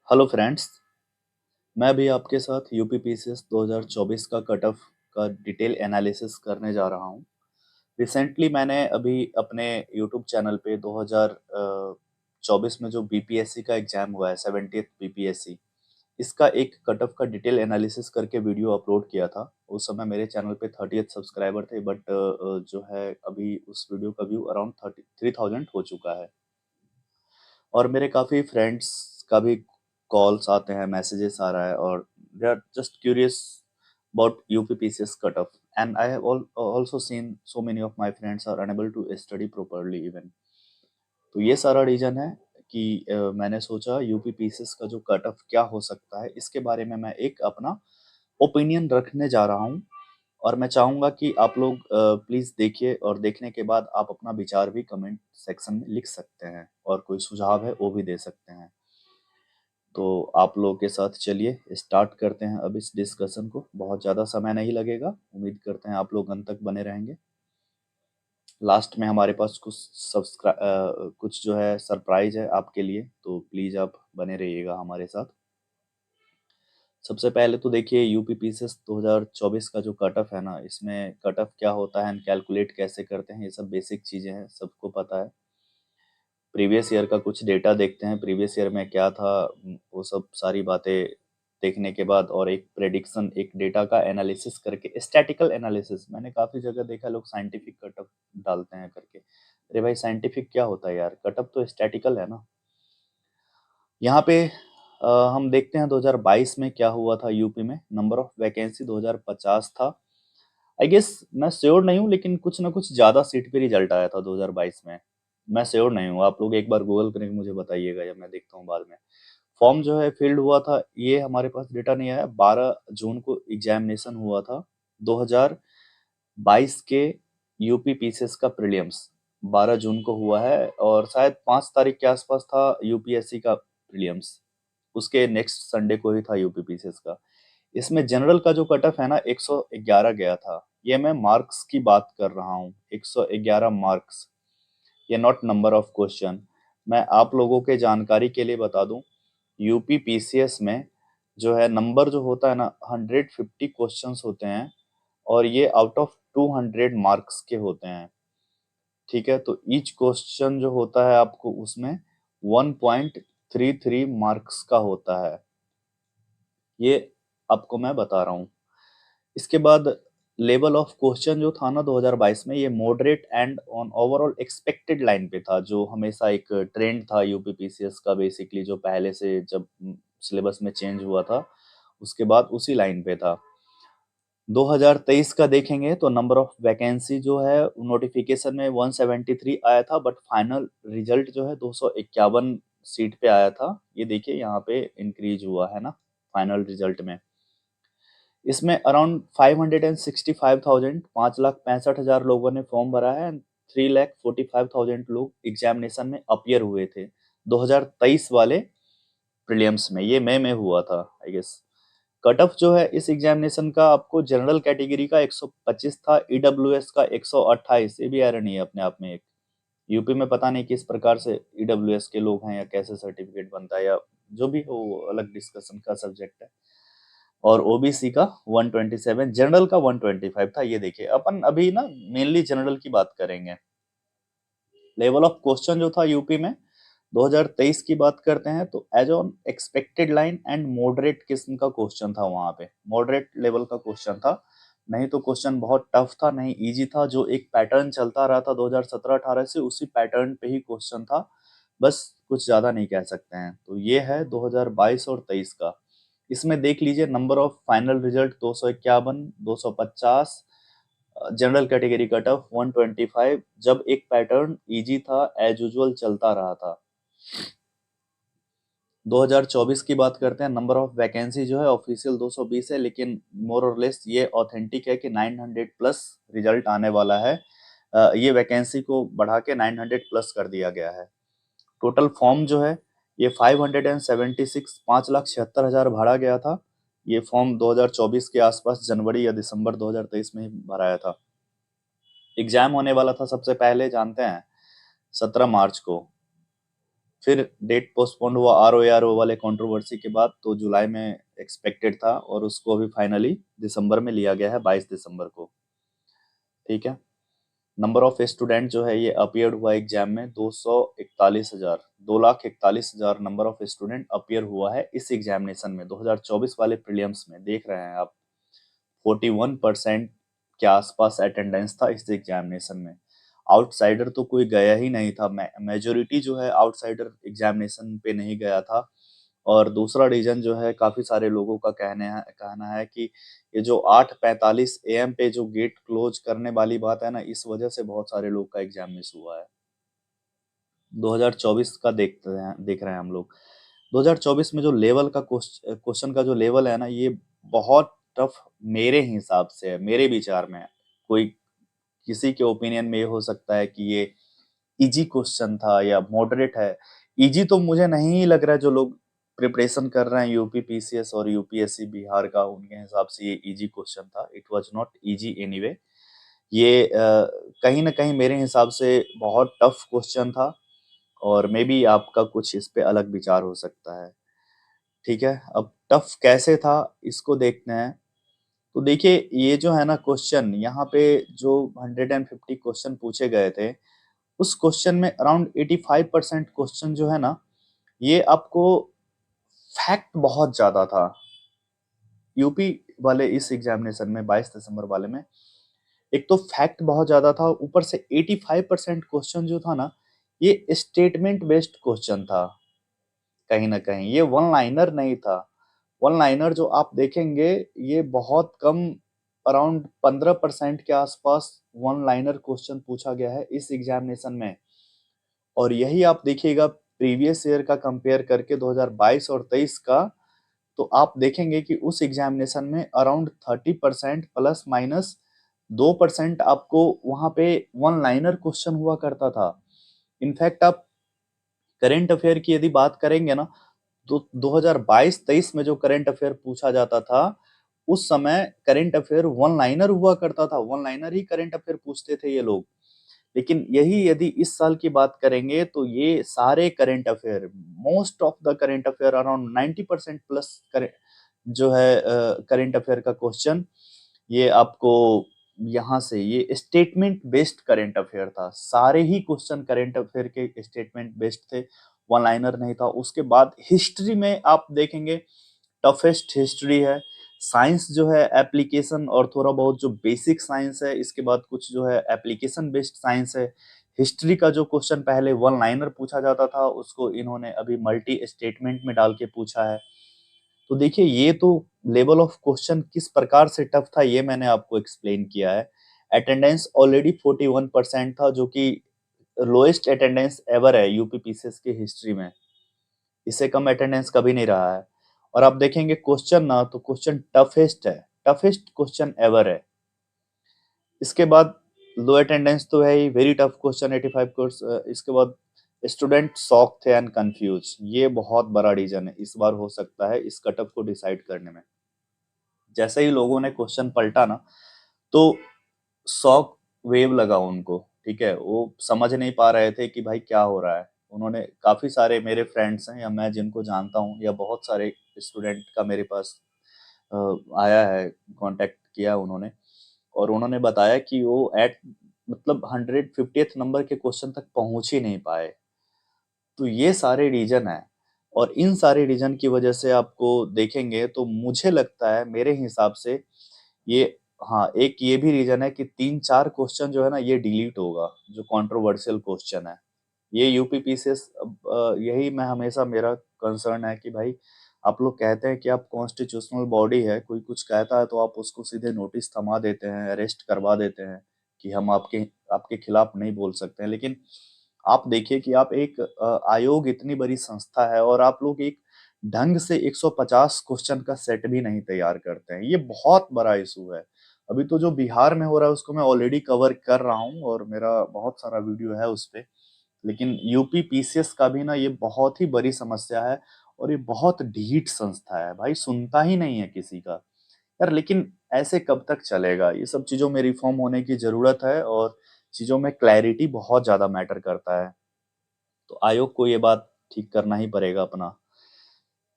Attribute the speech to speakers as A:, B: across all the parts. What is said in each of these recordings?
A: Hello friends. मैं अभी आपके साथ यूपीपीसीएस 2024 का कट ऑफ का डिटेल एनालिसिस करने जा रहा हूँ। रिसेंटली मैंने अभी अपने यूट्यूब चैनल पे 2024 में जो बीपीएससी का एग्जाम हुआ है 70th बीपीएससी, इसका एक कट ऑफ का डिटेल एनालिसिस करके वीडियो अपलोड किया था। उस समय मेरे चैनल पे 30th सब्सक्राइबर थे, बट जो है अभी उस वीडियो का व्यू अराउंड 33,000 हो चुका है। और मेरे काफ़ी फ्रेंड्स का भी कॉल्स आते हैं, मैसेजेस आ रहा है, और they are just curious about UPPCS cut off, and I have also seen so many of my friends are unable to study properly even. तो ये सारा रीजन है कि मैंने सोचा यूपीपीसीएस का जो कट ऑफ क्या हो सकता है, इसके बारे में मैं एक अपना ओपिनियन रखने जा रहा हूँ। और मैं चाहूँगा कि आप लोग प्लीज़ देखिए, और देखने के बाद आप अपना विचार भी कमेंट सेक्शन में लिख सकते हैं, और कोई सुझाव है वो भी दे सकते हैं। तो आप लोगों के साथ चलिए स्टार्ट करते हैं अब इस डिस्कशन को। बहुत ज़्यादा समय नहीं लगेगा, उम्मीद करते हैं आप लोग अंत तक बने रहेंगे। लास्ट में हमारे पास कुछ जो है सरप्राइज है आपके लिए, तो प्लीज़ आप बने रहिएगा हमारे साथ। सबसे पहले तो देखिए यूपीपीसीएस 2024 का जो कट ऑफ है ना, इसमें कट ऑफ क्या होता है एंड कैलकुलेट कैसे करते हैं, ये सब बेसिक चीज़ें हैं, सबको पता है। प्रीवियस ईयर का कुछ डेटा देखते हैं, प्रीवियस ईयर में क्या था, वो सब सारी बातें देखने के बाद, और एक प्रेडिक्शन, एक डेटा का एनालिसिस करके, स्टैटिकल एनालिसिस। मैंने काफ़ी जगह देखा लोग साइंटिफिक कट ऑफ डालते हैं करके। अरे भाई, साइंटिफिक क्या होता है यार, कट ऑफ तो स्टैटिकल है ना। यहाँ पे हम देखते हैं 2022 में क्या हुआ था यूपी में। नंबर ऑफ वैकेंसी 2050 था। आई गेस, मैं श्योर नहीं हूँ, लेकिन कुछ ना कुछ ज़्यादा सीट पे रिजल्ट आया था 2022 में। मैं श्योर नहीं हूँ, आप लोग एक बार गूगल करके मुझे बताइएगा, या मैं देखता हूँ बाद में। फॉर्म जो है फील्ड हुआ था, ये हमारे पास डेटा नहीं आया। 12 जून को एग्जामिनेशन हुआ था 2022 के यूपी पीसीएस का प्रीलिम्स। 12 जून को हुआ है, और शायद 5 तारीख के आसपास था यूपीएससी का प्रीलिम्स। उसके नेक्स्ट संडे को ही था यूपी पीसीएस का। इसमें जनरल का जो कट ऑफ है ना, 111 गया था। ये मैं मार्क्स की बात कर रहा हूँ, 111 मार्क्स, ये नॉट नंबर ऑफ क्वेश्चन। मैं आप लोगों के जानकारी के लिए बता दूं, यूपी पीसीएस में जो है नंबर जो होता है ना, 150 क्वेश्चंस होते हैं, और ये आउट ऑफ 200 मार्क्स के होते हैं। ठीक है, तो ईच क्वेश्चन जो होता है आपको उसमें 1.33 मार्क्स का होता है। ये आपको मैं बता रहा हूँ। इसके बाद लेवल ऑफ क्वेश्चन जो था ना 2022 में, ये moderate and on overall expected line पे था, जो हमेशा एक ट्रेंड था यूपीपीसीएस का बेसिकली, जो पहले से जब सिलेबस में चेंज हुआ था उसके बाद उसी लाइन पे था। 2023 का देखेंगे तो नंबर ऑफ वैकेंसी जो है नोटिफिकेशन में 173 आया था, बट फाइनल रिजल्ट जो है 251 सीट पे आया था। ये देखिए यहाँ पे इंक्रीज हुआ है ना फाइनल रिजल्ट में। इसमें अराउंड 565,000, 5,65,000 लोगों ने फॉर्म भरा है, एंड 3,45,000 लोग एग्जामिनेशन में अपीयर हुए थे 2023 वाले प्रीलिम्स में। ये मई में हुआ था आई गेस। कट ऑफ जो है इस एग्जामिनेशन का, आपको जनरल कैटेगरी का 125 था, ईडब्ल्यूएस का 128। ये भी आयरनी है अपने आप में एक। यूपी में पता नहीं किस प्रकार से ईडब्ल्यूएस के लोग हैं, या कैसे सर्टिफिकेट बनता है, या जो भी हो वो अलग डिस्कशन का सब्जेक्ट है। और ओबीसी का 127, जनरल का 125 था। ये देखिए, अपन अभी ना मेनली जनरल की बात करेंगे। लेवल ऑफ क्वेश्चन जो था यूपी में 2023 की बात करते हैं, तो as on expected line and moderate किस्म का क्वेश्चन था। वहां पे मॉडरेट लेवल का क्वेश्चन था, नहीं तो क्वेश्चन बहुत टफ था, नहीं इजी था। जो एक पैटर्न चलता रहा था 2017-18 से, उसी पैटर्न पे ही क्वेश्चन था, बस कुछ ज्यादा नहीं कह सकते हैं। तो ये है 2022 और 23 का। इसमें देख लीजिए number of final result 251, 250, general category cut off 125, जब एक पैटर्न इजी था, एज यूजुअल चलता रहा था। 2024 की बात करते हैं, नंबर ऑफ वैकेंसी जो है ऑफिशियल 220 है, लेकिन मोर और लेस ये ऑथेंटिक है कि 900 प्लस रिजल्ट आने वाला है। ये वैकेंसी को बढ़ा के 900 प्लस कर दिया गया है। टोटल फॉर्म जो है ये 576, 5,76,000 भरा गया था। ये फॉर्म 2024 के आसपास जनवरी या दिसंबर 2023 में ही भराया था। एग्जाम होने वाला था सबसे पहले जानते हैं 17 मार्च को, फिर डेट पोस्टपोन्ड हुआ आरओ वाले कंट्रोवर्सी के बाद, तो जुलाई में एक्सपेक्टेड था और उसको अभी फाइनली दिसंबर में लिया गया है, 22 दिसंबर को। ठीक है। नंबर ऑफ स्टूडेंट जो है ये अपीयर्ड हुआ एग्जाम में 241,000, 2,41,000 नंबर ऑफ स्टूडेंट अपीयर हुआ है इस एग्जामिनेशन में। 2024 वाले प्रीलिम्स में देख रहे हैं आप, 41% के आसपास अटेंडेंस था इस एग्जामिनेशन में। आउटसाइडर तो कोई गया ही नहीं था, मेजोरिटी जो है आउटसाइडर एग्जामिनेशन पे नहीं गया था। और दूसरा रीजन जो है, काफी सारे लोगों का कहना है कि ये जो 8:45 AM पे जो गेट क्लोज करने वाली बात है ना, इस वजह से बहुत सारे लोग का एग्जाम मिस हुआ है। 2024 का देख रहे हैं हम लोग। 2024 में जो लेवल का क्वेश्चन का जो लेवल है ना, ये बहुत टफ मेरे हिसाब से है, मेरे विचार में। कोई किसी के ओपिनियन में ये हो सकता है कि ये इजी क्वेश्चन था या मॉडरेट है। इजी तो मुझे नहीं लग रहा है, जो लोग प्रिपरेशन कर रहे हैं यूपी पीसीएस और यूपीएससी बिहार का, उनके हिसाब से ये इजी क्वेश्चन था। It was not easy anyway. ये कहीं ना कहीं मेरे हिसाब से बहुत टफ क्वेश्चन था, और मे बी आपका कुछ इस पे अलग विचार हो सकता है। ठीक है, अब टफ कैसे था इसको देखते हैं। तो देखिए, ये जो है ना क्वेश्चन, यहाँ पे जो 150 क्वेश्चन पूछे गए थे, उस क्वेश्चन में अराउंड 85% क्वेश्चन जो है ना, ये आपको फैक्ट बहुत ज्यादा था। यूपी वाले इस एग्जामिनेशन में 22 दिसंबर वाले में एक तो फैक्ट बहुत ज्यादा था, ऊपर से 85% क्वेश्चन जो था ना, ये स्टेटमेंट बेस्ड क्वेश्चन था। कहीं ना कहीं ये वन लाइनर नहीं था। वन लाइनर जो आप देखेंगे, ये बहुत कम, अराउंड 15% के आसपास वन लाइनर क्वेश्चन पूछा गया है इस एग्जामिनेशन में। और यही आप देखिएगा प्रीवियस ईयर का कंपेयर करके 2022 और 23 का, तो आप देखेंगे कि उस एग्जामिनेशन में अराउंड 30% प्लस माइनस 2% आपको वहां पे वन लाइनर क्वेश्चन हुआ करता था। इनफैक्ट आप करेंट अफेयर की यदि बात करेंगे ना, तो 2022-23 में जो करंट अफेयर पूछा जाता था, उस समय करंट अफेयर वन लाइनर हुआ करता था। वन लाइनर ही करंट अफेयर पूछते थे ये लोग। लेकिन यही यदि इस साल की बात करेंगे, तो ये सारे current affair, most of the current affair, around 90% plus जो है करंट अफेयर का क्वेश्चन, ये आपको यहाँ से, ये स्टेटमेंट बेस्ड करंट अफेयर था। सारे ही क्वेश्चन करंट अफेयर के स्टेटमेंट बेस्ड थे, वन लाइनर नहीं था। उसके बाद हिस्ट्री में आप देखेंगे, टफेस्ट हिस्ट्री है। साइंस जो है एप्लीकेशन और थोड़ा बहुत जो बेसिक साइंस है, इसके बाद कुछ जो है एप्लीकेशन बेस्ड साइंस है। हिस्ट्री का जो क्वेश्चन पहले वन लाइनर पूछा जाता था, उसको इन्होंने अभी मल्टी स्टेटमेंट में डाल के पूछा है। तो देखिए, ये तो लेवल ऑफ क्वेश्चन किस प्रकार से टफ था, ये मैंने आपको एक्सप्लेन किया है। अटेंडेंस ऑलरेडी 41% था, जो कि लोएस्ट अटेंडेंस एवर है यूपी पीसीएस की हिस्ट्री में। इससे कम अटेंडेंस कभी नहीं रहा है। और आप देखेंगे क्वेश्चन ना, तो क्वेश्चन टफेस्ट है, टफेस्ट क्वेश्चन एवर है। इसके बाद लो अटेंडेंस तो है ही, वेरी टफ क्वेश्चन 85 कोर्स। इसके बाद स्टूडेंट शॉक थे एंड कंफ्यूज, ये बहुत बड़ा रीजन है इस बार हो सकता है इस कट ऑफ को डिसाइड करने में। जैसे ही लोगों ने क्वेश्चन पलटा ना, तो शॉक वेव लगा उनको। ठीक है, वो समझ नहीं पा रहे थे कि भाई क्या हो रहा है। उन्होंने, काफी सारे मेरे फ्रेंड्स हैं या मैं जिनको जानता हूँ, या बहुत सारे स्टूडेंट का मेरे पास अ, आया है, कांटेक्ट किया उन्होंने, और उन्होंने बताया कि वो एट मतलब 150th नंबर के क्वेश्चन तक पहुंच ही नहीं पाए। तो ये सारे रीजन है, और इन सारे रीजन की वजह से आपको देखेंगे तो मुझे लगता है, मेरे हिसाब से ये, हाँ, एक ये भी रीजन है कि 3-4 क्वेश्चन जो है ना, ये डिलीट होगा, जो कंट्रोवर्शियल क्वेश्चन है। ये यूपी पीसीएस, यही मैं हमेशा, मेरा कंसर्न है कि भाई, आप लोग कहते हैं कि आप कॉन्स्टिट्यूशनल बॉडी है, कोई कुछ कहता है तो आप उसको सीधे नोटिस थमा देते हैं, अरेस्ट करवा देते हैं कि हम आपके आपके खिलाफ नहीं बोल सकते हैं। लेकिन आप देखिए कि आप एक आयोग, इतनी बड़ी संस्था है, और आप लोग एक ढंग से 150 क्वेश्चन का सेट भी नहीं तैयार करते हैं। ये बहुत बड़ा इशू है। अभी तो जो बिहार में हो रहा है उसको मैं ऑलरेडी कवर कर रहा हूँ, और मेरा बहुत सारा वीडियो है उस पे। लेकिन यूपी पीसीएस का भी ना, ये बहुत ही बड़ी समस्या है, और ये बहुत ढीठ संस्था है भाई, सुनता ही नहीं है किसी का। यार, लेकिन ऐसे कब तक चलेगा? ये सब चीजों में रिफॉर्म होने की जरूरत है, और चीजों में क्लैरिटी बहुत ज्यादा मैटर करता है। तो आयोग को ये बात ठीक करना ही पड़ेगा अपना।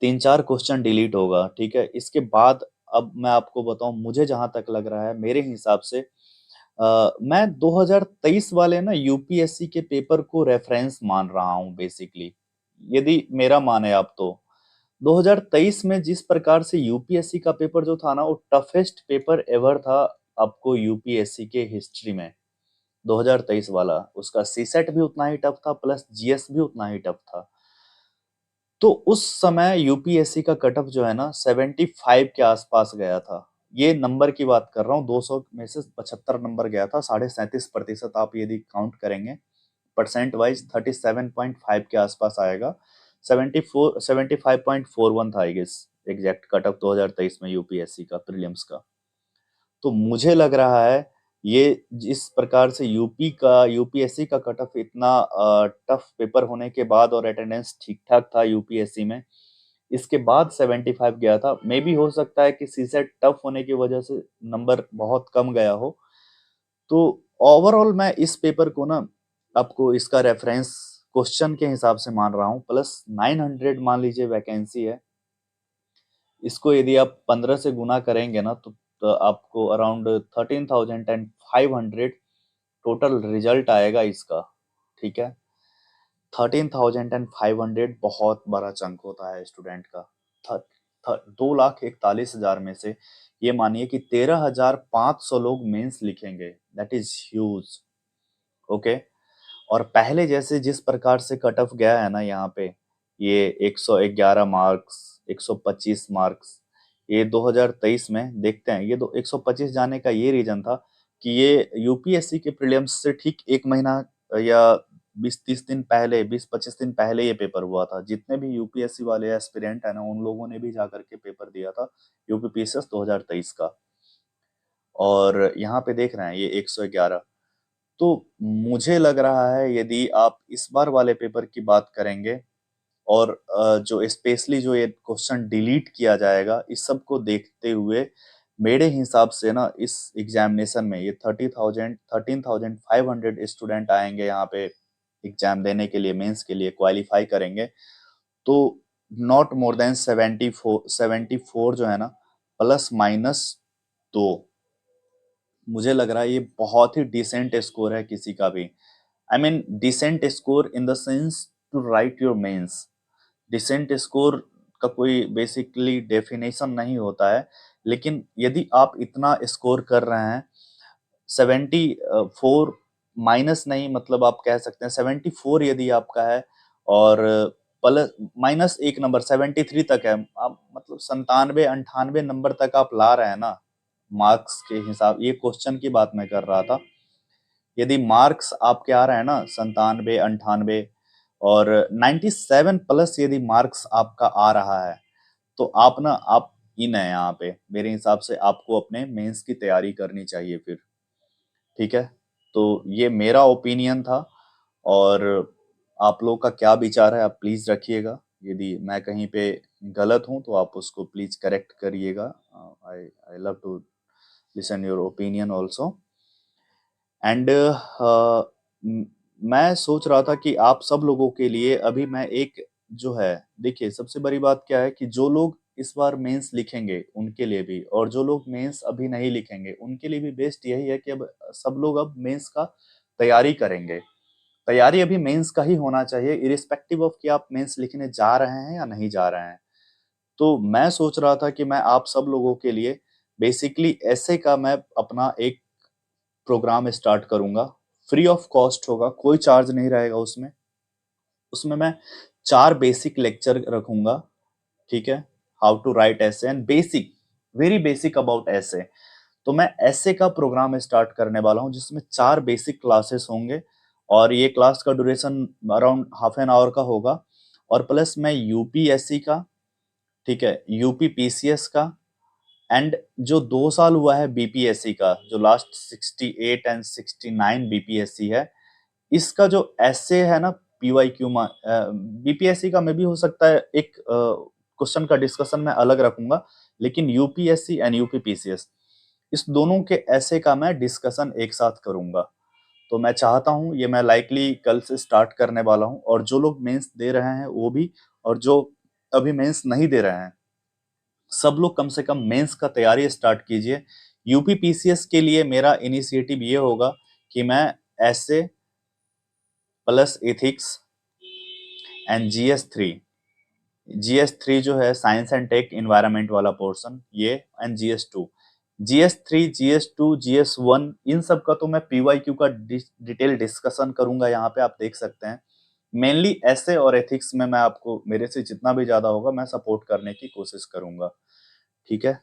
A: 3-4 क्वेश्चन डिलीट होगा, ठीक है? इसके बाद अब मैं आपको बताऊँ, मुझे जहाँ तक लग रहा है मेरे हिसाब से मैं 2023 वाले ना यूपीएससी के पेपर को रेफरेंस मान रहा हूँ बेसिकली। यदि मेरा माने आप तो 2023 में जिस प्रकार से यूपीएससी का पेपर जो था ना, वो टफेस्ट पेपर एवर था आपको यूपीएससी के हिस्ट्री में। 2023 वाला उसका सीसेट भी उतना ही टफ था, प्लस जीएस भी उतना ही टफ था। तो उस समय यूपीएससी का कट ऑफ जो है ना 75 के आसपास गया था। ये नंबर की बात कर रहा हूँ, 200 में से 75 नंबर गया था, 37.5% आप यदि काउंट करेंगे परसेंट वाइज 37.5 के आसपास आएगा। 74 75.41 था I guess exact cut off 2023 में यूपीएससी का प्रीलिम्स का। तो मुझे लग रहा है ये जिस प्रकार से यूपीएससी का कट ऑफ इतना टफ पेपर होने के बाद और अटेंडेंस ठीक ठाक था यूपीएससी में, इसके बाद 75 गया था। मे बी हो सकता है कि सीसेट टफ होने की वजह से नंबर बहुत कम गया हो। तो ओवरऑल मैं इस पेपर को ना आपको इसका रेफरेंस क्वेश्चन के हिसाब से मान रहा हूँ, प्लस 900 मान लीजिए वैकेंसी है। इसको यदि आप 15 से गुना करेंगे ना तो आपको अराउंड 13,500 टोटल रिजल्ट आएगा इसका, ठीक है? 13,500 बहुत बड़ा चंक होता है स्टूडेंट का। 2,41,000 में से ये मानिए कि 13,500 लोग मेंस लिखेंगे, दैट इज ह्यूज। ओके, और पहले जैसे जिस प्रकार से कट ऑफ गया है ना यहाँ पे, ये 111 मार्क्स, 125 मार्क्स, ये 2023 में देखते हैं। ये 125 जाने का ये रीजन था कि ये यूपीएससी के प्रीलिम्स से ठीक 1 महीना या 20-30 दिन पहले, 20-25 दिन पहले ये पेपर हुआ था। जितने भी यूपीएससी वाले एस्पिरेंट है ना, उन लोगों ने भी जाकर के पेपर दिया था यूपीपीसीएस 2023 का। और यहाँ पे देख रहे हैं ये 111। तो मुझे लग रहा है यदि आप इस बार वाले पेपर की बात करेंगे और जो स्पेशली जो ये क्वेश्चन डिलीट किया जाएगा, इस सब को देखते हुए मेरे हिसाब से ना इस एग्जामिनेशन में ये 13,500 स्टूडेंट आएंगे यहाँ पे एग्जाम देने के लिए, मेंस के लिए क्वालिफाई करेंगे। तो नॉट मोर देन 74 जो है ना, प्लस माइनस 2, मुझे लग रहा है ये बहुत ही डिसेंट स्कोर है किसी का भी। I mean decent score in the sense to write your mains. Decent score का कोई बेसिकली डेफिनेशन नहीं होता है, लेकिन यदि आप इतना स्कोर कर रहे हैं 74 माइनस नहीं, मतलब आप कह सकते हैं 74 यदि आपका है और प्लस माइनस 1 नंबर 73 तक है, आप मतलब 97-98 नंबर तक आप ला रहे हैं ना मार्क्स के हिसाब। ये क्वेश्चन की बात मैं कर रहा था। यदि मार्क्स आपके आ रहे हैं ना 97-98 और 97 प्लस यदि मार्क्स आपका आ रहा है, तो आप इन है यहाँ पे। मेरे हिसाब से आपको अपने मेंस की तैयारी करनी चाहिए फिर, ठीक है? तो ये मेरा ओपिनियन था और आप लोग का क्या विचार है आप प्लीज रखिएगा। यदि मैं कहीं पे गलत हूँ तो आप उसको प्लीज करेक्ट करिएगा। I I love to listen your opinion also. And मैं सोच रहा था कि आप सब लोगों के लिए अभी मैं एक जो है, देखिए सबसे बड़ी बात क्या है कि जो लोग इस बार मेंस लिखेंगे उनके लिए भी, और जो लोग मेंस अभी नहीं लिखेंगे उनके लिए भी बेस्ट यही है कि अब सब लोग अब मेंस का तैयारी करेंगे। तैयारी अभी मेंस का ही होना चाहिए, इरिस्पेक्टिव ऑफ कि आप मेंस लिखने जा रहे हैं या नहीं जा रहे हैं। तो मैं सोच रहा था कि मैं आप सब लोगों के लिए बेसिकली ऐसे का मैं अपना एक प्रोग्राम स्टार्ट करूंगा। फ्री ऑफ कॉस्ट होगा, कोई चार्ज नहीं रहेगा उसमें। उसमें मैं 4 बेसिक लेक्चर रखूंगा, ठीक है? हाउ टू राइट ऐसे and basic, very basic about ऐसे। तो मैं ऐसे का प्रोग्राम स्टार्ट करने वाला हूं जिसमें 4 बेसिक क्लासेस होंगे और ये क्लास का duration around half an hour का होगा। और प्लस मैं यूपीएससी का, ठीक है, यूपी पीसीएस का एंड जो 2 साल हुआ है बीपीएससी का, जो लास्ट 68 एंड 69 बीपीएससी है, इसका जो ऐसे है ना पीवाईक्यू में, बीपीएससी का में भी हो सकता है एक क्वेश्चन का डिस्कशन मैं अलग रखूंगा, लेकिन यूपीएससी एंड यूपी पीसीएस इस दोनों के ऐसे का मैं डिस्कशन एक साथ करूंगा। तो मैं चाहता हूँ ये मैं लाइकली कल से स्टार्ट करने वाला हूँ, और जो लोग मेंस दे रहे हैं वो भी, और जो अभी मेंस नहीं दे रहे हैं, सब लोग कम से कम मेंस का तैयारी स्टार्ट कीजिए। यूपी पीसीएस के लिए मेरा इनिशिएटिव ये होगा कि मैं SA plus ethics and GS 3 जो है साइंस एंड टेक इन्वायरमेंट वाला पोर्शन, ये एंड जीएस 3 जीएस 2 जीएस 1, इन सब का तो मैं पीवाईक्यू का डिटेल डिस्कशन करूंगा, यहाँ पे आप देख सकते हैं। मेनली एसए और एथिक्स में मैं आपको मेरे से जितना भी ज्यादा होगा मैं सपोर्ट करने की कोशिश करूंगा। ठीक है।